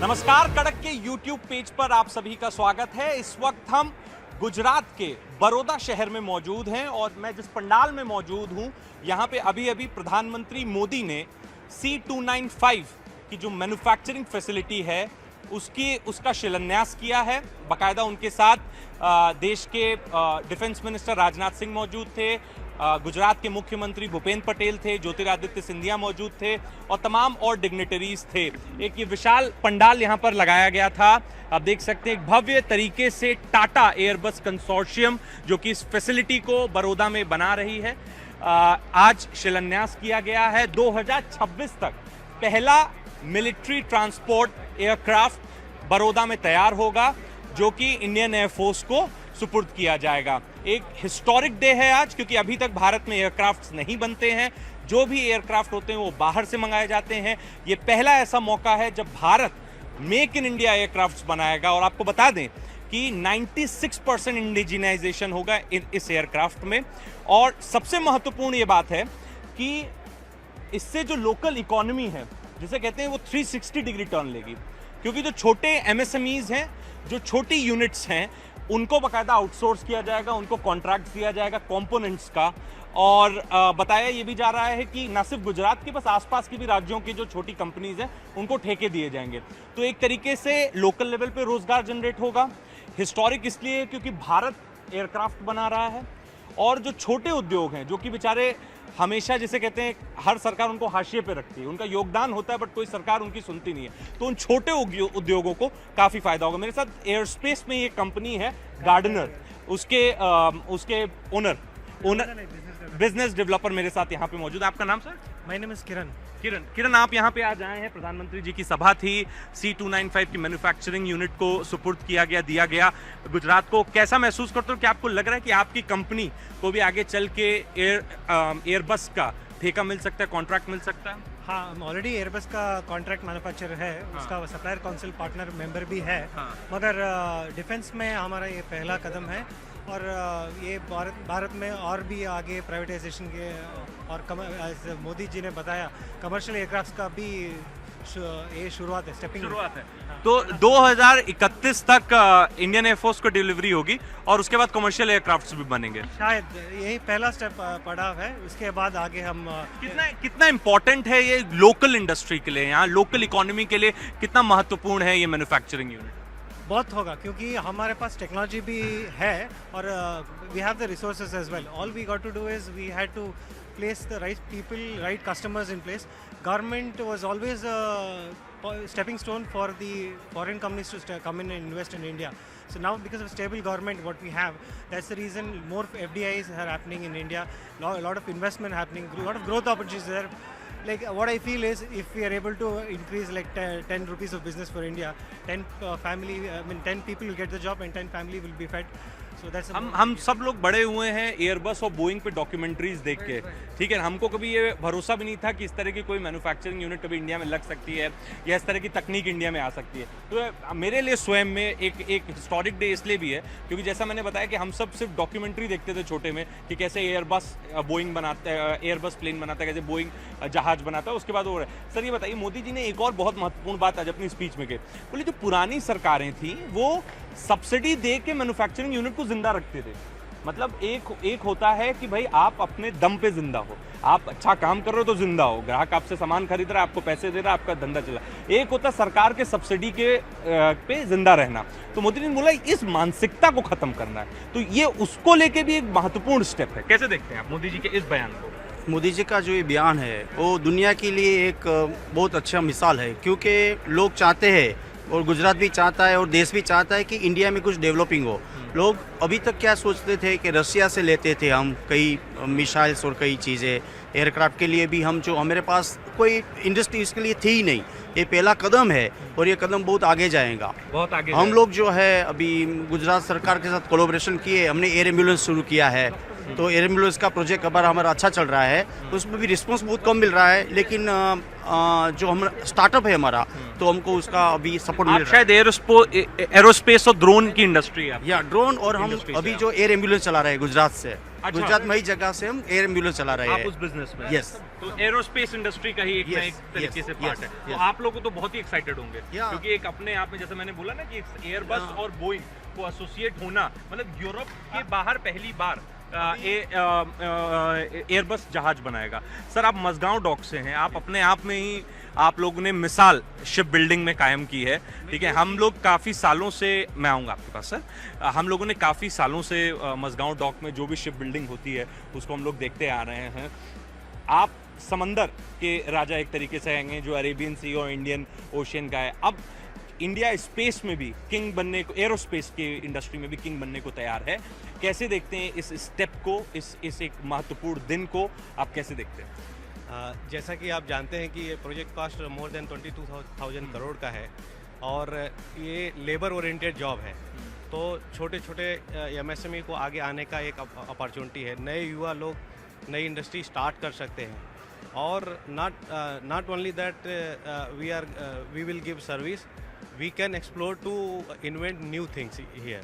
नमस्कार, कड़क के YouTube पेज पर आप सभी का स्वागत है। इस वक्त हम गुजरात के बड़ौदा शहर में मौजूद हैं और मैं जिस पंडाल में मौजूद हूं, यहां पे अभी प्रधानमंत्री मोदी ने C295 की जो मैन्युफैक्चरिंग फैसिलिटी है उसका शिलान्यास किया है। बाकायदा उनके साथ देश के डिफेंस मिनिस्टर राजनाथ सिंह मौजूद थे, गुजरात के मुख्यमंत्री भूपेंद्र पटेल थे, ज्योतिरादित्य सिंधिया मौजूद थे और तमाम और डिग्निटरीज थे। एक ये विशाल पंडाल यहाँ पर लगाया गया था। आप देख सकते हैं एक भव्य तरीके से टाटा एयरबस कंसोर्शियम जो कि इस फैसिलिटी को बड़ौदा में बना रही है, आज शिलान्यास किया गया है। 2026 तक पहला मिलिट्री ट्रांसपोर्ट एयरक्राफ्ट बड़ौदा में तैयार होगा जो कि इंडियन एयरफोर्स को सुपुर्द किया जाएगा। एक हिस्टोरिक डे है आज, क्योंकि अभी तक भारत में एयरक्राफ्ट्स नहीं बनते हैं। जो भी एयरक्राफ्ट होते हैं वो बाहर से मंगाए जाते हैं। ये पहला ऐसा मौका है जब Bharat make in India aircrafts बनाएगा। और आपको बता दें कि 96% इंडिजिनाइजेशन होगा इस एयरक्राफ्ट में। और सबसे महत्वपूर्ण ये बात है कि इससे जो लोकल इकोनॉमी है, जिसे कहते हैं, वो 360 डिग्री टर्न लेगी, क्योंकि जो छोटे MSMEs हैं, जो छोटी यूनिट्स हैं, उनको बाकायदा आउटसोर्स किया जाएगा, उनको कॉन्ट्रैक्ट दिया जाएगा कंपोनेंट्स का। और बताया ये भी जा रहा है कि न सिर्फ गुजरात के, बस आसपास की भी राज्यों की जो छोटी कंपनीज हैं उनको ठेके दिए जाएंगे। तो एक तरीके से लोकल लेवल पे रोजगार जनरेट होगा। हिस्टोरिक इसलिए क्योंकि भारत एयरक्राफ्ट बना रहा है और जो छोटे उद्योग हैं, जो कि बेचारे हमेशा, जिसे कहते हैं, हर सरकार उनको हाशिए पे रखती है, उनका योगदान होता है बट कोई सरकार उनकी सुनती नहीं है, तो उन छोटे उद्योगों को काफ़ी फायदा होगा। मेरे साथ एयरस्पेस में ये कंपनी है गार्डनर, उसके ओनर बिजनेस डेवलपर मेरे साथ यहाँ पे मौजूद है। आपका नाम सर? माय नेम इज किरण, आप यहाँ पे आज आए हैं। प्रधानमंत्री जी की सभा थी, C295 की मैन्युफैक्चरिंग यूनिट को सुपुर्द दिया गया गुजरात को। कैसा महसूस करते हो? कि आपको लग रहा है कि आपकी कंपनी को भी आगे चल के एयरबस का ठेका मिल सकता है, कॉन्ट्रैक्ट मिल सकता है? हाँ, हम ऑलरेडी एयरबस का कॉन्ट्रैक्ट मैन्युफैक्चरर है। हाँ। उसका सप्लायर काउंसिल पार्टनर मेंबर भी है। हाँ। मगर डिफेंस में हमारा ये पहला कदम है और ये भारत में और भी आगे प्राइवेटाइजेशन के और मोदी जी ने बताया कमर्शियल एयरक्राफ्ट का भी ये शुरुआत है, शुरुआत है। हाँ। तो 2031 तक इंडियन एयरफोर्स को डिलीवरी होगी और उसके बाद कमर्शियल एयरक्राफ्ट्स भी बनेंगे। शायद यही पहला स्टेप पड़ाव है, उसके बाद आगे हम कितना इम्पोर्टेंट है ये लोकल इंडस्ट्री के लिए, यहाँ लोकल इकोनॉमी के लिए कितना महत्वपूर्ण है ये मैन्युफैक्चरिंग यूनिट? बहुत होगा, क्योंकि हमारे पास टेक्नोलॉजी भी है और we have the resources as well. All we got to do is we had to place the right people, right customers in place. Government was always a stepping stone for the foreign companies to come in and invest in India. So now, because of stable government what we have, that's the reason more FDIs are happening in India, a lot of investment happening, a lot of growth opportunities there. Like what I feel is, if we are able to increase like 10 rupees of business for India, 10 people will get the job and 10 family will be fed. So that's हम सब लोग बड़े हुए हैं Airbus और Boeing पे documentaries देख के, ठीक है। हमको कभी ये भरोसा भी नहीं था कि इस तरह की कोई मैन्युफैक्चरिंग यूनिट कभी इंडिया में लग सकती है या इस तरह की तकनीक इंडिया में आ सकती है। तो मेरे लिए स्वयं में एक हिस्टोरिक डे इसलिए भी है क्योंकि जैसा मैंने बताया कि हम सब सिर्फ डॉक्यूमेंट्री देखते थे छोटे में कि कैसे एयरबस बोइंग बनाता है, एयरबस प्लेन बनाता है, कैसे बोइंग जहाज बनाता है, उसके बाद हो रहा है। सर ये बताइए, मोदी जी ने एक और बहुत महत्वपूर्ण बात आज अपनी स्पीच में कही, बोले जो पुरानी सरकारें थी वो सब्सिडी दे के मैन्युफैक्चरिंग यूनिट को जिंदा रखते थे। मतलब एक होता है कि भाई आप अपने दम पे जिंदा हो, आप अच्छा काम कर रहे हो तो जिंदा हो, ग्राहक आपसे सामान खरीद रहा है, आपको पैसे दे रहा है, आपका धंधा चला। एक होता है सरकार के सब्सिडी के पे जिंदा रहना। तो मोदी जी ने बोला इस मानसिकता को खत्म करना है, तो ये उसको लेके भी एक महत्वपूर्ण स्टेप है। कैसे देखते हैं आप मोदी जी के इस बयान को? मोदी जी का जो ये बयान है वो दुनिया के लिए एक बहुत अच्छा मिसाल है, क्योंकि लोग चाहते हैं और गुजरात भी चाहता है और देश भी चाहता है कि इंडिया में कुछ डेवलपिंग हो। लोग अभी तक क्या सोचते थे कि रसिया से लेते थे हम कई मिसाइल्स और कई चीज़ें, एयरक्राफ्ट के लिए भी हम जो हमारे पास कोई इंडस्ट्री इसके लिए थी ही नहीं। ये पहला कदम है और ये कदम बहुत आगे जाएगा, बहुत आगे। हम लोग जो है अभी गुजरात सरकार के साथ कोलैबोरेशन किए, हमने एयर एम्बुलेंस शुरू किया है तो एयर एम्बुलेंस का प्रोजेक्ट अगर हमारा अच्छा चल रहा है, उसमें भी रिस्पांस बहुत कम मिल रहा है, लेकिन जो हम स्टार्टअप है हमारा, तो हमको उसका अभी सपोर्ट मिल आप रहा है। शायद एरोस्पेस और ड्रोन की इंडस्ट्री है। या ड्रोन, और हम Industry से अभी आप। जो एयर एम्बुलेंस चला रहे हैं गुजरात से, अच्छा। गुजरात में ही जगह से हम एयर एम्बुलेंस चला रहे आप हैं। उस बिजनेस में Yes. तो एरोस्पेस इंडस्ट्री का ही एक ना Yes, एक तरीके yes, से पार्ट yes, है। तो yes. आप लोग तो बहुत ही एक्साइटेड होंगे Yeah. क्योंकि एक अपने आप में, जैसे मैंने बोला ना कि एयरबस Yeah. और बोइंग को एसोसिएट होना, मतलब यूरोप के बाहर पहली बार एयरबस जहाज बनाएगा। सर, आप मझगांव डॉक से हैं, आप अपने आप में ही आप लोगों ने मिसाल शिप बिल्डिंग में कायम की है, ठीक है। हम लोग काफ़ी सालों से, मैं आऊँगा आपके पास सर, हम लोगों ने काफ़ी सालों से मझगांव डॉक में जो भी शिप बिल्डिंग होती है उसको हम लोग देखते आ रहे हैं। आप समंदर के राजा एक तरीके से आएंगे, जो अरेबियन सी और इंडियन ओशियन का है। अब इंडिया स्पेस में भी किंग बनने को, एरोस्पेस की इंडस्ट्री में भी किंग बनने को तैयार है। कैसे देखते हैं इस स्टेप को, इस एक महत्वपूर्ण दिन को आप कैसे देखते हैं? जैसा कि आप जानते हैं कि ये project cost more than 22,000 crore का है और ये लेबर ओरिएंटेड जॉब है, तो छोटे छोटे एमएसएमई को आगे आने का एक अपॉर्चुनिटी है। नए युवा लोग नई इंडस्ट्री स्टार्ट कर सकते हैं और not only that we will give service, we can explore to invent new things here.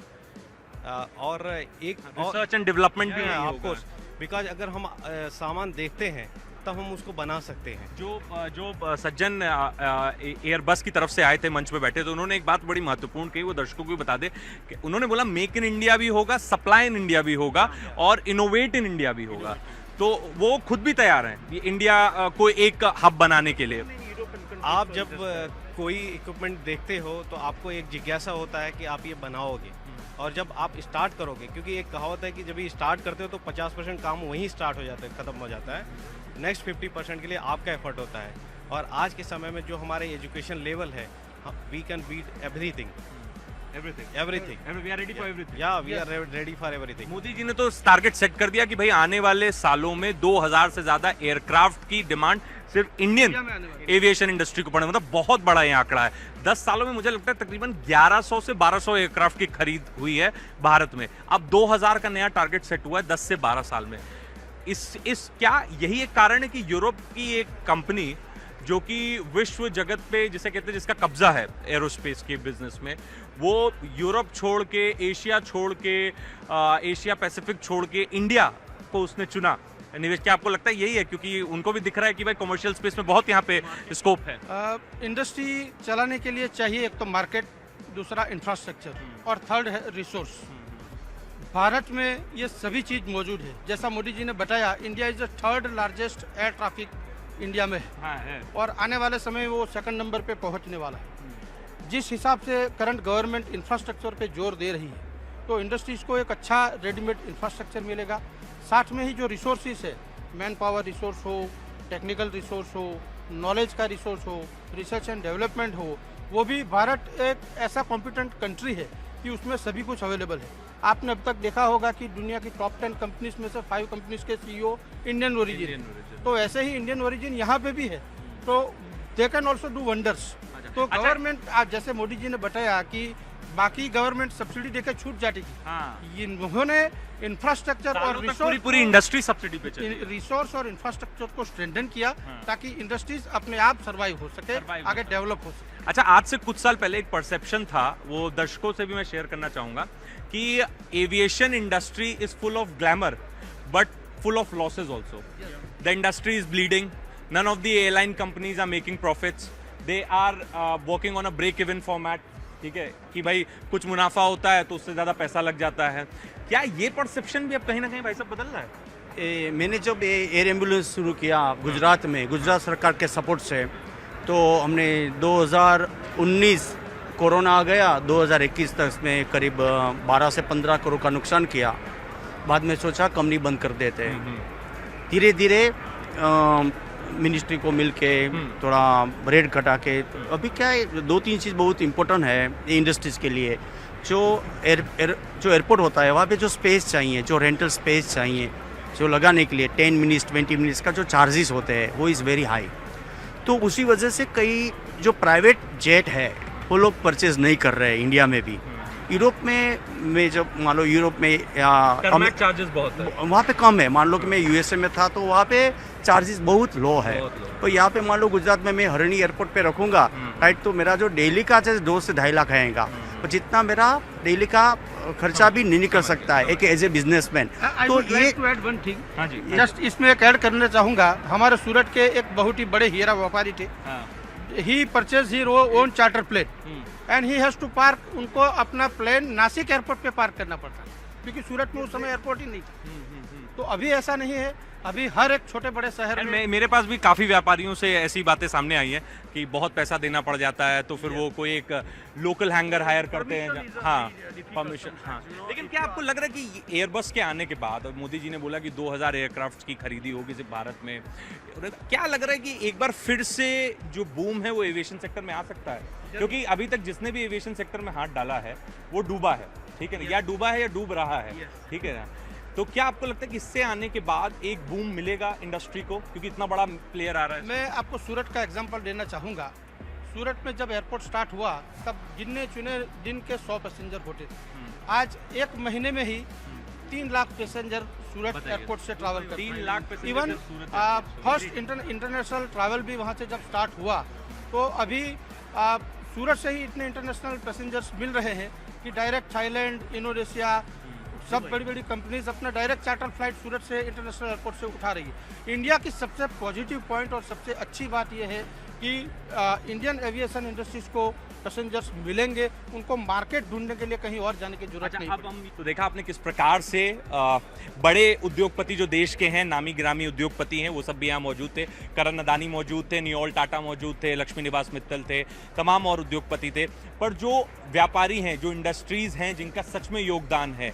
और एक रिसर्च एंड डेवलपमेंट भी ऑफ कोर्स, बिकॉज अगर हम सामान देखते हैं तब हम उसको बना सकते हैं। जो सज्जन एयरबस की तरफ से आए थे, मंच पे बैठे, तो उन्होंने एक बात बड़ी महत्वपूर्ण कही, वो दर्शकों को भी बता दे कि उन्होंने बोला मेक इन इंडिया भी होगा, सप्लाई इन इंडिया भी होगा और इनोवेट इन इंडिया भी होगा। तो वो खुद भी तैयार हैं ये इंडिया को एक हब बनाने के लिए। आप जब कोई इक्विपमेंट देखते हो तो आपको एक जिज्ञासा होता है कि आप ये बनाओगे, और जब आप स्टार्ट करोगे, क्योंकि एक कहावत है कि जब ये स्टार्ट करते हो तो 50% काम वहीं स्टार्ट हो जाता है, ख़त्म हो जाता है। नेक्स्ट 50% के लिए आपका एफर्ट होता है। और आज के समय में जो हमारे एजुकेशन लेवल है, we can beat everything. We are ready for everything. या we are ready for everything. Modi ji ने तो टारगेट सेट कर दिया कि भाई आने वाले सालों में 2000 से ज्यादा एयरक्राफ्ट की डिमांड सिर्फ इंडियन एविएशन इंडस्ट्री को पड़े, मतलब बहुत बड़ा ये आंकड़ा है। 10 सालों में मुझे लगता है तकरीबन 1100 से 1200 एयरक्राफ्ट की खरीद हुई है भारत में। अब 2000 का नया टारगेट सेट हुआ है 10 से 12 साल में। इस क्या यही एक कारण है कि यूरोप की एक कंपनी जो कि विश्व जगत पे, जिसे कहते हैं, जिसका कब्जा है एरोस्पेस के बिजनेस में, वो यूरोप छोड़ के, एशिया छोड़ के, एशिया पैसिफिक छोड़ के इंडिया को उसने चुना निवेश? क्या आपको लगता है यही है, क्योंकि उनको भी दिख रहा है कि भाई कमर्शियल स्पेस में बहुत यहाँ पे स्कोप है? इंडस्ट्री चलाने के लिए चाहिए एक तो मार्केट, दूसरा इंफ्रास्ट्रक्चर और थर्ड है रिसोर्स। भारत में ये सभी चीज़ मौजूद है। जैसा मोदी जी ने बताया, India is the third largest air traffic India में है, हाँ है। और आने वाले समय में वो सेकंड नंबर पे पहुंचने वाला है। जिस हिसाब से करंट गवर्नमेंट इंफ्रास्ट्रक्चर पे जोर दे रही है, तो इंडस्ट्रीज़ को एक अच्छा रेडीमेड इंफ्रास्ट्रक्चर मिलेगा। साथ में ही जो रिसोर्सेज है, मैन पावर रिसोर्स हो, टेक्निकल रिसोर्स हो, नॉलेज का रिसोर्स हो, रिसर्च एंड डेवलपमेंट हो, वो भी भारत एक ऐसा कॉम्पिटेंट कंट्री है कि उसमें सभी कुछ अवेलेबल है। आपने अब तक देखा होगा कि दुनिया की टॉप 10 कंपनीज में से 5 कंपनीज के CEO इंडियन ओरिजिन, तो ऐसे ही इंडियन ओरिजिन यहाँ पे भी है, तो they can also do wonders. तो गवर्नमेंट, जैसे मोदी जी ने बताया कि बाकी गवर्नमेंट सब्सिडी देकर छूट जाएगी, इन्होंने इंफ्रास्ट्रक्चर और रिसोर्स, पूरी इंडस्ट्री सब्सिडी पे चली है। रिसोर्स और इंफ्रास्ट्रक्चर को स्ट्रेंथन किया ताकि इंडस्ट्रीज अपने आप सर्वाइव हो सके, आगे डेवलप हो सके। अच्छा, आज से कुछ साल पहले एक परसेप्शन था, वो दर्शकों से भी मैं शेयर करना चाहूंगा, कि aviation industry is full of glamour but full of losses also. The industry is bleeding, none of the airline companies are making profits, they are working on a break even format, ठीक है, कि भाई कुछ मुनाफा होता है तो उससे ज़्यादा पैसा लग जाता है। क्या ये परसेप्शन भी अब कहीं ना कहीं भाई साहब बदल रहा है? मैंने जब एयर एम्बुलेंस शुरू किया गुजरात में, गुजरात सरकार के सपोर्ट से, तो हमने 2019 कोरोना आ गया, 2021 तक इसमें करीब 12 से 15 करोड़ का नुकसान किया। बाद में सोचा कंपनी बंद कर देते हैं। धीरे धीरे मिनिस्ट्री को मिलके थोड़ा रेट घटा के, अभी क्या है, 2-3 चीज़ बहुत इंपॉर्टेंट है इंडस्ट्रीज़ के लिए। जो एयरपोर्ट होता है, वहाँ पे जो स्पेस चाहिए, जो रेंटल स्पेस चाहिए, जो लगाने के लिए 10 मिनट्स 20 मिनट्स का जो चार्जेस होते हैं, वो इज़ वेरी हाई। तो उसी वजह से कई जो प्राइवेट जेट है वो लोग परचेज नहीं कर रहे हैं इंडिया में भी। यूरोप में जब मान लो यूरोप में या टर्मेट चार्जेस बहुत है। वहाँ पे कम है। मान लो कि मैं यूएसए में था तो वहाँ पे चार्जेस बहुत लो है। तो यहाँ पे मान लो गुजरात में मैं हरणी एयरपोर्ट पे रखूँगा राइट, तो मेरा जो डेली का चार्ज 2 से 2.5 लाख आएगा, तो जितना मेरा डेली का खर्चा भी नहीं निकल सकता है एक एज ए बिजनेसमैन। तो ये टू ऐड वन थिंग, हाँ जी, जस्ट इसमें एक ऐड करना चाहूँगा। हमारे सूरत के एक बहुत ही बड़े हीरा व्यापारी थे, he purchase he own charter plane and he has to park, उनको अपना प्लेन नासिक एयरपोर्ट पे पार्क करना पड़ता क्योंकि सूरत में उस समय एयरपोर्ट ही नहीं था। तो अभी ऐसा नहीं है, अभी हर एक छोटे बड़े शहर में मेरे पास भी काफ़ी व्यापारियों से ऐसी बातें सामने आई हैं कि बहुत पैसा देना पड़ जाता है, तो फिर वो कोई एक लोकल हैंगर हायर करते हैं। हाँ, परमिशन। हाँ, लेकिन क्या आपको लग रहा है कि एयरबस के आने के बाद, और मोदी जी ने बोला कि 2000 एयरक्राफ्ट की खरीदी होगी सिर्फ भारत में, क्या लग रहा है कि एक बार फिर से जो बूम है वो एविएशन सेक्टर में आ सकता है? क्योंकि अभी तक जिसने भी एविएशन सेक्टर में हाथ डाला है वो डूबा है, ठीक है ना, या डूबा है या डूब रहा है, ठीक है ना। तो क्या आपको लगता है कि इससे आने के बाद एक बूम मिलेगा इंडस्ट्री को, क्योंकि इतना बड़ा प्लेयर आ रहा है? मैं आपको सूरत का एग्जांपल देना चाहूँगा। सूरत में जब एयरपोर्ट स्टार्ट हुआ तब गिने चुने दिन के 100 पैसेंजर होते थे। आज एक महीने में ही 3 लाख पैसेंजर सूरत एयरपोर्ट से ट्रैवल करते हैं। 3 lakh passenger even first international travel भी वहाँ से जब स्टार्ट हुआ तो अभी सूरत से ही इतने इंटरनेशनल पैसेंजर्स मिल रहे हैं कि डायरेक्ट थाईलैंड, इंडोनेशिया, सब बड़ी बड़ी कंपनीज अपना डायरेक्ट चार्टर फ्लाइट सूरत से इंटरनेशनल एयरपोर्ट से उठा रही है। इंडिया की सबसे पॉजिटिव पॉइंट और सबसे अच्छी बात यह है कि इंडियन एविएशन इंडस्ट्रीज को पैसेंजर्स मिलेंगे, उनको मार्केट ढूंढने के लिए कहीं और जाने की जरूरत नहीं। अब हम तो देखा आपने किस प्रकार से बड़े उद्योगपति जो देश के हैं, नामी गिरामी उद्योगपति हैं, वो सब भी यहाँ मौजूद थे। करण अदानी मौजूद थे, नियोल टाटा मौजूद थे, लक्ष्मी निवास मित्तल थे, तमाम और उद्योगपति थे। पर जो व्यापारी हैं, जो इंडस्ट्रीज हैं जिनका सच में योगदान है,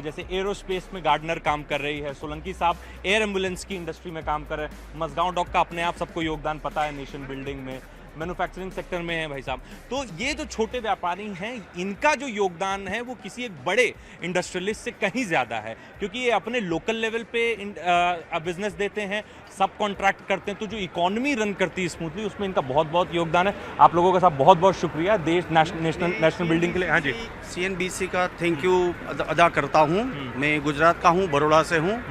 जैसे एरोस्पेस में गार्डनर काम कर रही है, सोलंकी साहब एयर एम्बुलेंस की इंडस्ट्री में काम कर रहे हैं, मसगांव डॉक का अपने आप सबको योगदान पता है, नेशन बिल्डिंग में, मैन्युफैक्चरिंग सेक्टर में है भाई साहब। तो ये जो छोटे व्यापारी हैं, इनका जो योगदान है वो किसी एक बड़े इंडस्ट्रियलिस्ट से कहीं ज़्यादा है, क्योंकि ये अपने लोकल लेवल पे बिजनेस देते हैं, सब कॉन्ट्रैक्ट करते हैं। तो जो इकोनॉमी रन करती है स्मूथली, उसमें इनका बहुत बहुत योगदान है। आप लोगों का साहब बहुत बहुत शुक्रिया देश नेशनल बिल्डिंग के लिए। हाँ जी, CNBC का थैंक यू अदा करता हूँ। मैं गुजरात का हूँ, बड़ौदा से हूँ।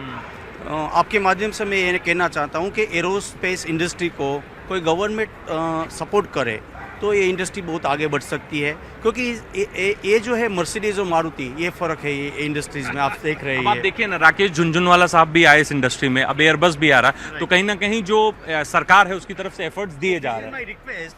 आपके माध्यम से मैं ये कहना चाहता हूँ कि एरोस्पेस इंडस्ट्री को कोई गवर्नमेंट सपोर्ट करे तो ये इंडस्ट्री बहुत आगे बढ़ सकती है, क्योंकि ये जो है मर्सिडीज और मारुति, ये फ़र्क है ये इंडस्ट्रीज में आप देख रहे हैं। आप देखिए ना, राकेश झुनझुनवाला साहब भी आए इस इंडस्ट्री में, अब एयरबस भी आ रहा है, तो कहीं ना कहीं जो सरकार है उसकी तरफ से एफर्ट्स दिए जा रहे हैं।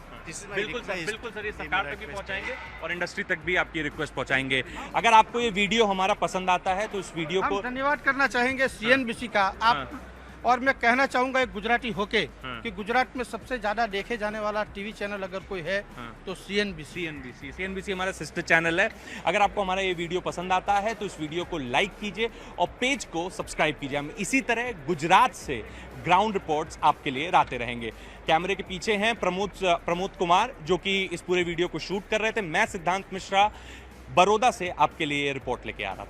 बिल्कुल सर, ये सरकार तक भी पहुंचाएंगे और इंडस्ट्री तक भी आपकी रिक्वेस्ट पहुंचाएंगे। अगर आपको ये वीडियो हमारा पसंद आता है तो इस वीडियो को धन्यवाद करना चाहेंगे CNBC का आप। और मैं कहना चाहूँगा एक गुजराती होके कि गुजरात में सबसे ज़्यादा देखे जाने वाला टीवी चैनल अगर कोई है तो CNBC हमारा सिस्टर चैनल है। अगर आपको हमारा ये वीडियो पसंद आता है तो इस वीडियो को लाइक कीजिए और पेज को सब्सक्राइब कीजिए। हम इसी तरह गुजरात से ग्राउंड रिपोर्ट्स आपके लिए लाते रहेंगे। कैमरे के पीछे हैं प्रमोद कुमार, जो कि इस पूरे वीडियो को शूट कर रहे थे। मैं सिद्धांत मिश्रा बड़ौदा से आपके लिए रिपोर्ट लेके आ रहा था।